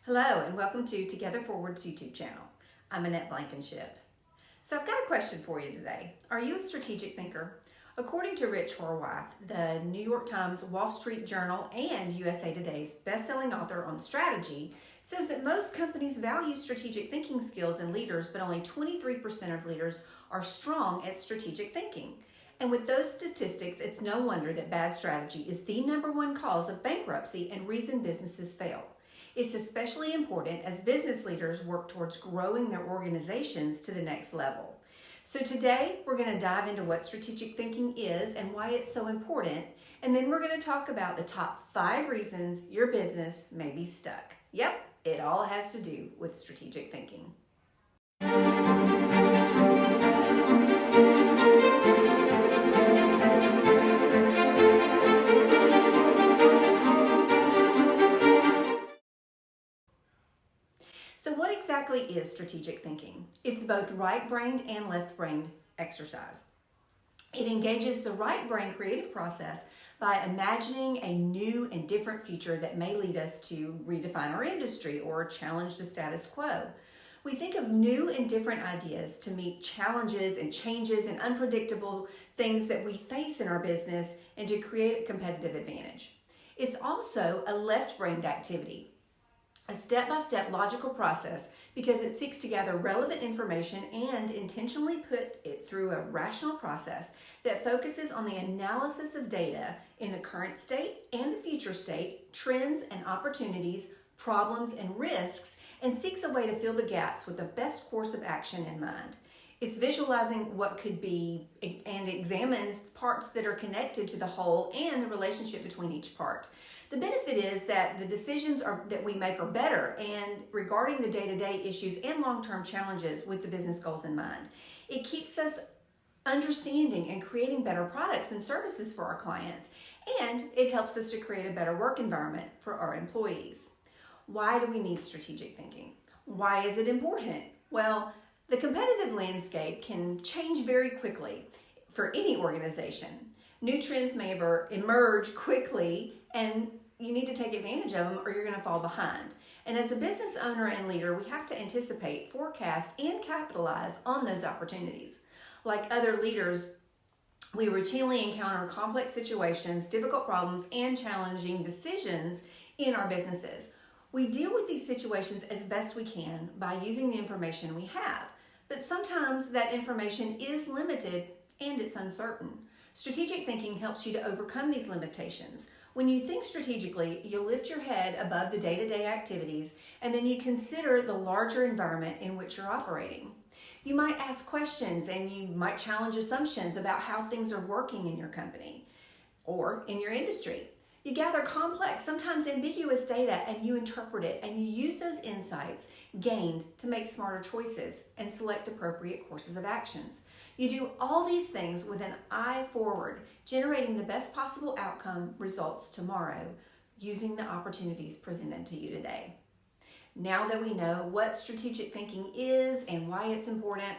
Hello and welcome to Together Forward's YouTube channel. I'm Annette Blankenship. So I've got a question for you today. Are you a strategic thinker? According to Rich Horwath, the New York Times, Wall Street Journal, and USA Today's best-selling author on strategy, says that most companies value strategic thinking skills in leaders, but only 23% of leaders are strong at strategic thinking. And with those statistics, it's no wonder that bad strategy is the #1 cause of bankruptcy and reason businesses fail. It's especially important as business leaders work towards growing their organizations to the next level. So today, we're going to dive into what strategic thinking is and why it's so important, and then we're going to talk about the top 5 reasons your business may be stuck. Yep, it all has to do with strategic thinking. So what exactly is strategic thinking? It's both right-brained and left-brained exercise. It engages the right brain creative process by imagining a new and different future that may lead us to redefine our industry or challenge the status quo. We think of new and different ideas to meet challenges and changes and unpredictable things that we face in our business and to create a competitive advantage. It's also a left-brained activity, a step-by-step logical process because it seeks to gather relevant information and intentionally put it through a rational process that focuses on the analysis of data in the current state and the future state, trends and opportunities, problems and risks, and seeks a way to fill the gaps with the best course of action in mind. It's visualizing what could be and examines parts that are connected to the whole and the relationship between each part. The benefit is that the decisions that we make are better and regarding the day-to-day issues and long-term challenges with the business goals in mind. It keeps us understanding and creating better products and services for our clients, and it helps us to create a better work environment for our employees. Why do we need strategic thinking? Why is it important? Well, the competitive landscape can change very quickly for any organization. New trends may emerge quickly, and you need to take advantage of them or you're going to fall behind. And as a business owner and leader, we have to anticipate, forecast, and capitalize on those opportunities. Like other leaders, we routinely encounter complex situations, difficult problems, and challenging decisions in our businesses. We deal with these situations as best we can by using the information we have, but sometimes that information is limited and it's uncertain. Strategic thinking helps you to overcome these limitations. When you think strategically, you'll lift your head above the day-to-day activities, and then you consider the larger environment in which you're operating. You might ask questions and you might challenge assumptions about how things are working in your company or in your industry. You gather complex, sometimes ambiguous data, and you interpret it, and you use those insights gained to make smarter choices and select appropriate courses of actions. You do all these things with an eye forward, generating the best possible outcome results tomorrow, using the opportunities presented to you today. Now that we know what strategic thinking is and why it's important,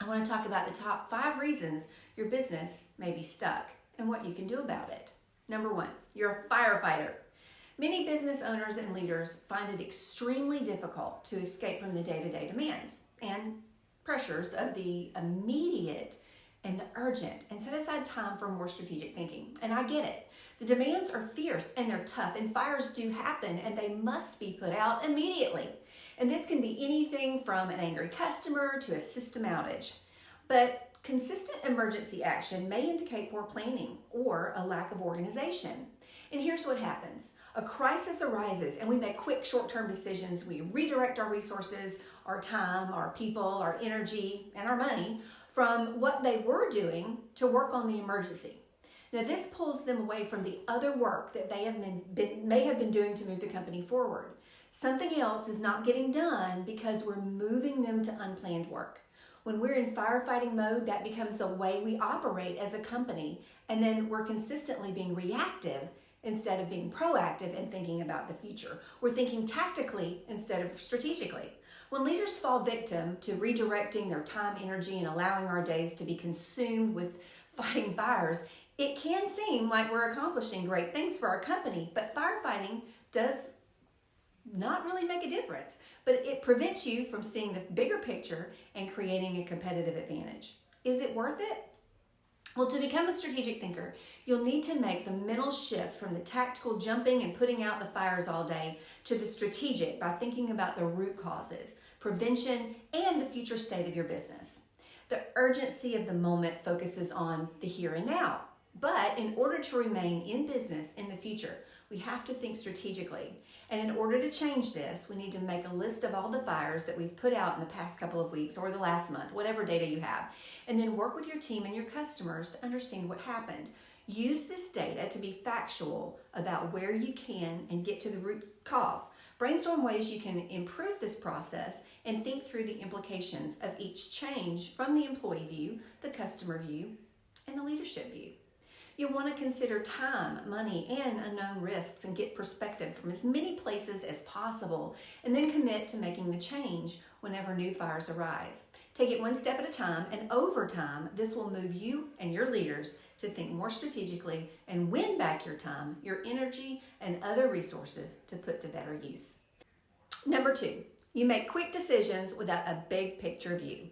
I want to talk about the top 5 reasons your business may be stuck and what you can do about it. Number 1, you're a firefighter. Many business owners and leaders find it extremely difficult to escape from the day-to-day demands and pressures of the immediate and the urgent and set aside time for more strategic thinking. And I get it. The demands are fierce and they're tough, and fires do happen and they must be put out immediately. And this can be anything from an angry customer to a system outage. But consistent emergency action may indicate poor planning or a lack of organization. And here's what happens. A crisis arises and we make quick short-term decisions. We redirect our resources, our time, our people, our energy, and our money from what they were doing to work on the emergency. Now this pulls them away from the other work that they may have been doing to move the company forward. Something else is not getting done because we're moving them to unplanned work. When we're in firefighting mode, that becomes the way we operate as a company, and then we're consistently being reactive instead of being proactive and thinking about the future. We're thinking tactically instead of strategically. When leaders fall victim to redirecting their time, energy, and allowing our days to be consumed with fighting fires, it can seem like we're accomplishing great things for our company, but firefighting does not really make a difference, but it prevents you from seeing the bigger picture and creating a competitive advantage. Is it worth it? Well, to become a strategic thinker, you'll need to make the mental shift from the tactical jumping and putting out the fires all day to the strategic by thinking about the root causes, prevention, and the future state of your business. The urgency of the moment focuses on the here and now. But in order to remain in business in the future, we have to think strategically. And in order to change this, we need to make a list of all the fires that we've put out in the past couple of weeks or the last month, whatever data you have, and then work with your team and your customers to understand what happened. Use this data to be factual about where you can and get to the root cause. Brainstorm ways you can improve this process and think through the implications of each change from the employee view, the customer view, and the leadership view. You'll want to consider time, money, and unknown risks and get perspective from as many places as possible, and then commit to making the change whenever new fires arise. Take it one step at a time, and over time, this will move you and your leaders to think more strategically and win back your time, your energy, and other resources to put to better use. Number 2, you make quick decisions without a big picture view.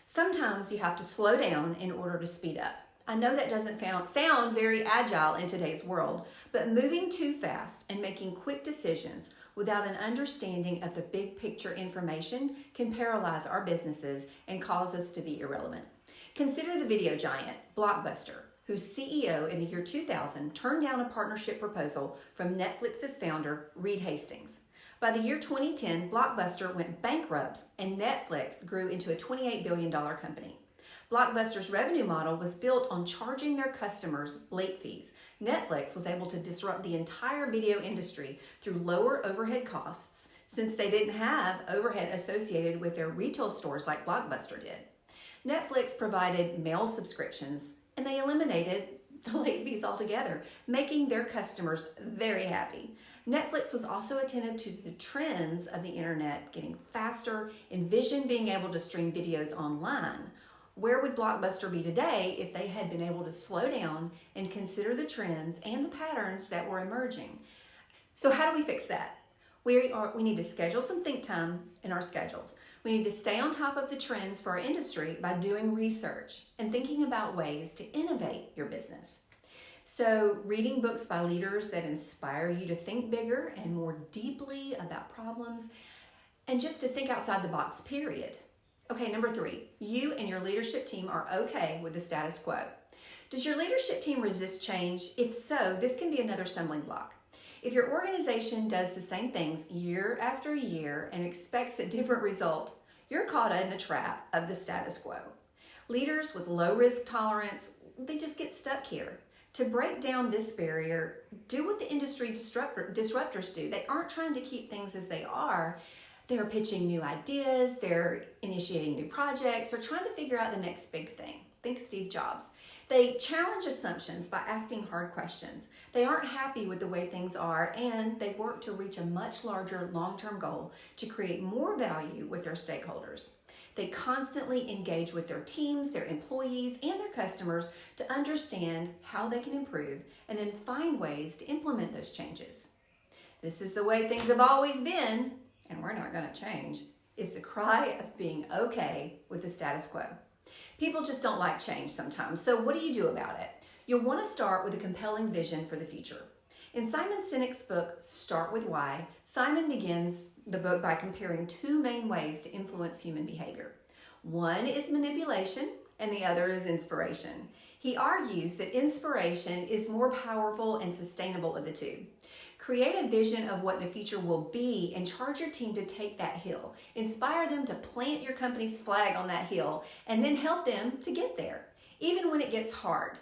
Sometimes you have to slow down in order to speed up. I know that doesn't sound very agile in today's world, but moving too fast and making quick decisions without an understanding of the big picture information can paralyze our businesses and cause us to be irrelevant. Consider the video giant, Blockbuster, whose CEO in the year 2000 turned down a partnership proposal from Netflix's founder, Reed Hastings. By the year 2010, Blockbuster went bankrupt and Netflix grew into a $28 billion company. Blockbuster's revenue model was built on charging their customers late fees. Netflix was able to disrupt the entire video industry through lower overhead costs since they didn't have overhead associated with their retail stores like Blockbuster did. Netflix provided mail subscriptions and they eliminated the late fees altogether, making their customers very happy. Netflix was also attentive to the trends of the internet getting faster, envisioned being able to stream videos online. Where would Blockbuster be today if they had been able to slow down and consider the trends and the patterns that were emerging? So how do we fix that? We need to schedule some think time in our schedules. We need to stay on top of the trends for our industry by doing research and thinking about ways to innovate your business. So reading books by leaders that inspire you to think bigger and more deeply about problems and just to think outside the box, period. Okay, number 3, you and your leadership team are okay with the status quo. Does your leadership team resist change? If so, this can be another stumbling block. If your organization does the same things year after year and expects a different result, you're caught in the trap of the status quo. Leaders with low risk tolerance, they just get stuck here. To break down this barrier, do what the industry disruptors do. They aren't trying to keep things as they are. They're pitching new ideas, they're initiating new projects, they're trying to figure out the next big thing. Think Steve Jobs. They challenge assumptions by asking hard questions. They aren't happy with the way things are, and they work to reach a much larger long-term goal to create more value with their stakeholders. They constantly engage with their teams, their employees, and their customers to understand how they can improve and then find ways to implement those changes. This is the way things have always been, and we're not going to change, is the cry of being okay with the status quo. People just don't like change sometimes, so what do you do about it? You'll want to start with a compelling vision for the future. In Simon Sinek's book, Start With Why, Simon begins the book by comparing 2 main ways to influence human behavior. One is manipulation, and the other is inspiration. He argues that inspiration is more powerful and sustainable of the two. Create a vision of what the future will be and charge your team to take that hill. Inspire them to plant your company's flag on that hill and then help them to get there, even when it gets hard.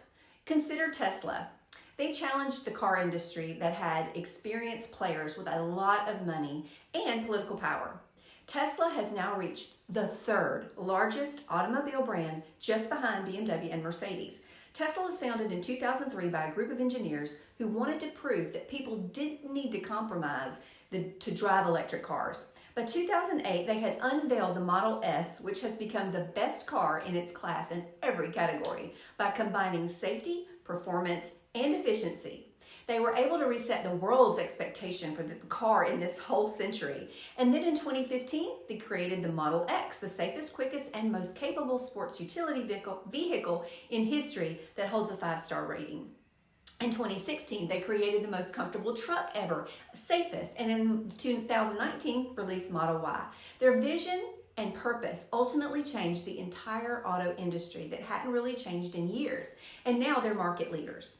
Consider Tesla. They challenged the car industry that had experienced players with a lot of money and political power. Tesla has now reached the 3rd largest automobile brand, just behind BMW and Mercedes. Tesla was founded in 2003 by a group of engineers who wanted to prove that people didn't need to compromise to drive electric cars. By 2008, they had unveiled the Model S, which has become the best car in its class in every category by combining safety, performance, and efficiency. They were able to reset the world's expectation for the car in this whole century. And then in 2015, they created the Model X, the safest, quickest, and most capable sports utility vehicle in history that holds a 5-star rating. In 2016, they created the most comfortable truck ever, safest, and in 2019, released Model Y. Their vision and purpose ultimately changed the entire auto industry that hadn't really changed in years, and now they're market leaders.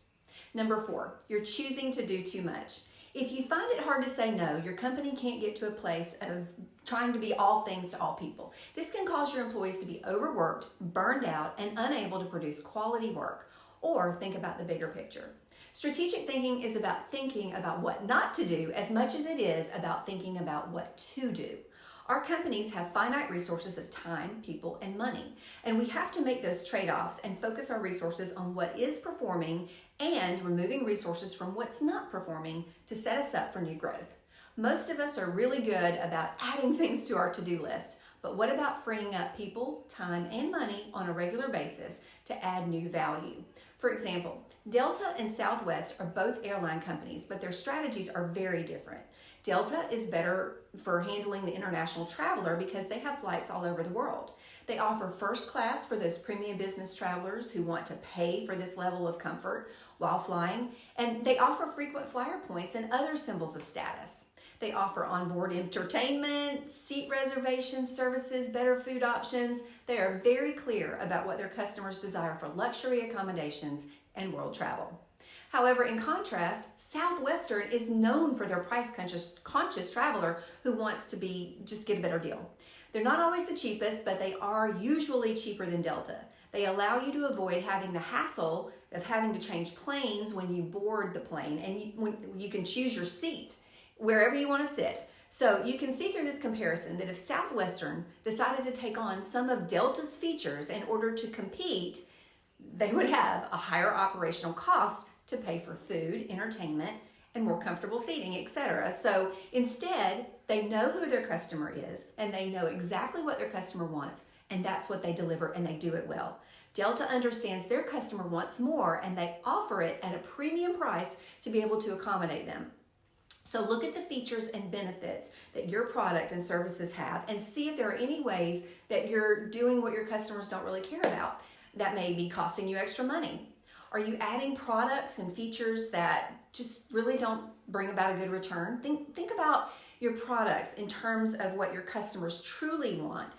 Number 4, you're choosing to do too much. If you find it hard to say no, your company can't get to a place of trying to be all things to all people. This can cause your employees to be overworked, burned out, and unable to produce quality work. Or think about the bigger picture. Strategic thinking is about thinking about what not to do as much as it is about thinking about what to do. Our companies have finite resources of time, people, and money, and we have to make those trade-offs and focus our resources on what is performing and removing resources from what's not performing to set us up for new growth. Most of us are really good about adding things to our to-do list, but what about freeing up people, time, and money on a regular basis to add new value? For example, Delta and Southwest are both airline companies, but their strategies are very different. Delta is better for handling the international traveler because they have flights all over the world. They offer first class for those premium business travelers who want to pay for this level of comfort while flying, and they offer frequent flyer points and other symbols of status. They offer onboard entertainment, seat reservation services, better food options. They are very clear about what their customers desire for luxury accommodations and world travel. However, in contrast, Southwestern is known for their price-conscious traveler who wants to just get a better deal. They're not always the cheapest, but they are usually cheaper than Delta. They allow you to avoid having the hassle of having to change planes when you board the plane, and you can choose your seat wherever you want to sit. So you can see through this comparison that if Southwestern decided to take on some of Delta's features in order to compete, they would have a higher operational cost to pay for food, entertainment, and more comfortable seating, etc. So instead, they know who their customer is, and they know exactly what their customer wants, and that's what they deliver, and they do it well. Delta understands their customer wants more, and they offer it at a premium price to be able to accommodate them. So look at the features and benefits that your product and services have and see if there are any ways that you're doing what your customers don't really care about. That may be costing you extra money. Are you adding products and features that just really don't bring about a good return? Think about your products in terms of what your customers truly want,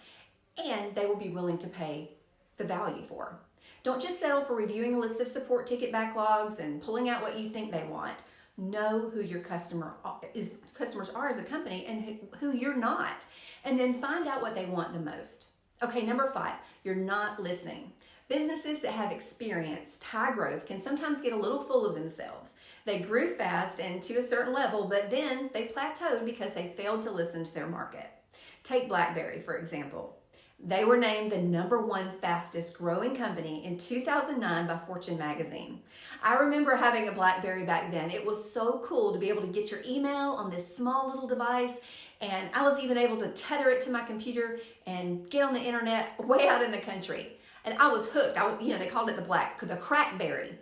and they will be willing to pay the value for. Don't just settle for reviewing a list of support ticket backlogs and pulling out what you think they want. Know who your customers are as a company and who you're not, and then find out what they want the most. Okay, number 5, you're not listening. Businesses that have experienced high growth can sometimes get a little full of themselves. They grew fast and to a certain level, but then they plateaued because they failed to listen to their market. Take BlackBerry, for example. They were named the #1 fastest growing company in 2009 by Fortune magazine. I remember having a BlackBerry back then. It was so cool to be able to get your email on this small little device, and I was even able to tether it to my computer and get on the internet way out in the country. And I was hooked. They called it the Crackberry.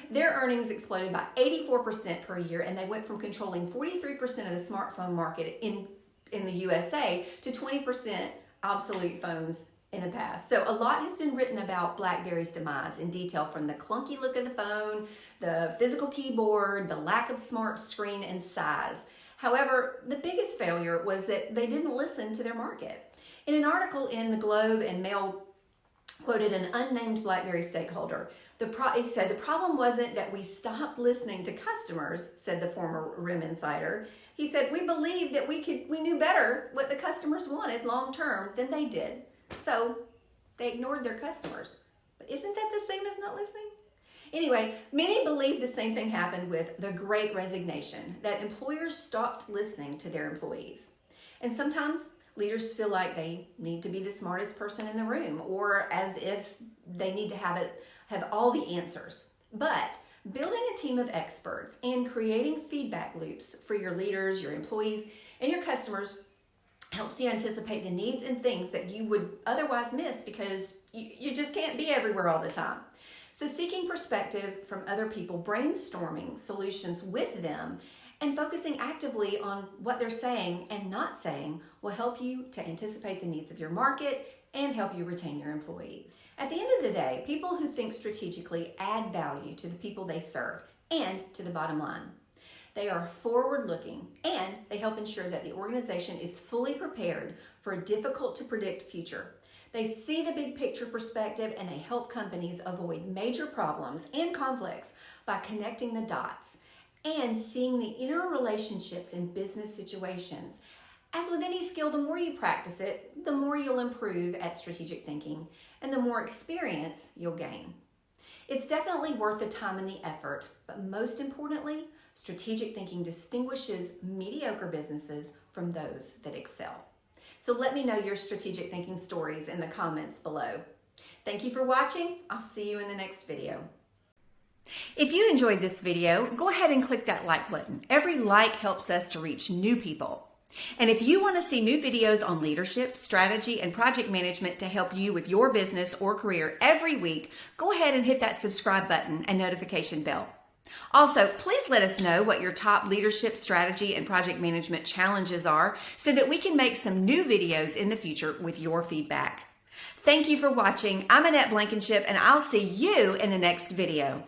Their earnings exploded by 84% per year, and they went from controlling 43% of the smartphone market in the USA to 20% obsolete phones in the past. So a lot has been written about BlackBerry's demise in detail, from the clunky look of the phone, the physical keyboard, the lack of smart screen and size. However, the biggest failure was that they didn't listen to their market. In an article in the Globe and Mail quoted an unnamed BlackBerry stakeholder. He said, "The problem wasn't that we stopped listening to customers," said the former RIM insider. He said, "We believed that we knew better what the customers wanted long term than they did. So they ignored their customers." But isn't that the same as not listening? Anyway, many believe the same thing happened with the Great Resignation, that employers stopped listening to their employees. And sometimes leaders feel like they need to be the smartest person in the room, or as if they need to have all the answers. But building a team of experts and creating feedback loops for your leaders, your employees, and your customers helps you anticipate the needs and things that you would otherwise miss because you just can't be everywhere all the time. So seeking perspective from other people, brainstorming solutions with them, and focusing actively on what they're saying and not saying will help you to anticipate the needs of your market and help you retain your employees. At the end of the day, people who think strategically add value to the people they serve and to the bottom line. They are forward-looking and they help ensure that the organization is fully prepared for a difficult to predict future. They see the big picture perspective and they help companies avoid major problems and conflicts by connecting the dots and seeing the inner relationships in business situations. As with any skill, the more you practice it, the more you'll improve at strategic thinking and the more experience you'll gain. It's definitely worth the time and the effort, but most importantly, strategic thinking distinguishes mediocre businesses from those that excel. So let me know your strategic thinking stories in the comments below. Thank you for watching. I'll see you in the next video. If you enjoyed this video, go ahead and click that like button. Every like helps us to reach new people. And if you want to see new videos on leadership, strategy, and project management to help you with your business or career every week, go ahead and hit that subscribe button and notification bell. Also, please let us know what your top leadership, strategy, and project management challenges are so that we can make some new videos in the future with your feedback. Thank you for watching. I'm Annette Blankenship, and I'll see you in the next video.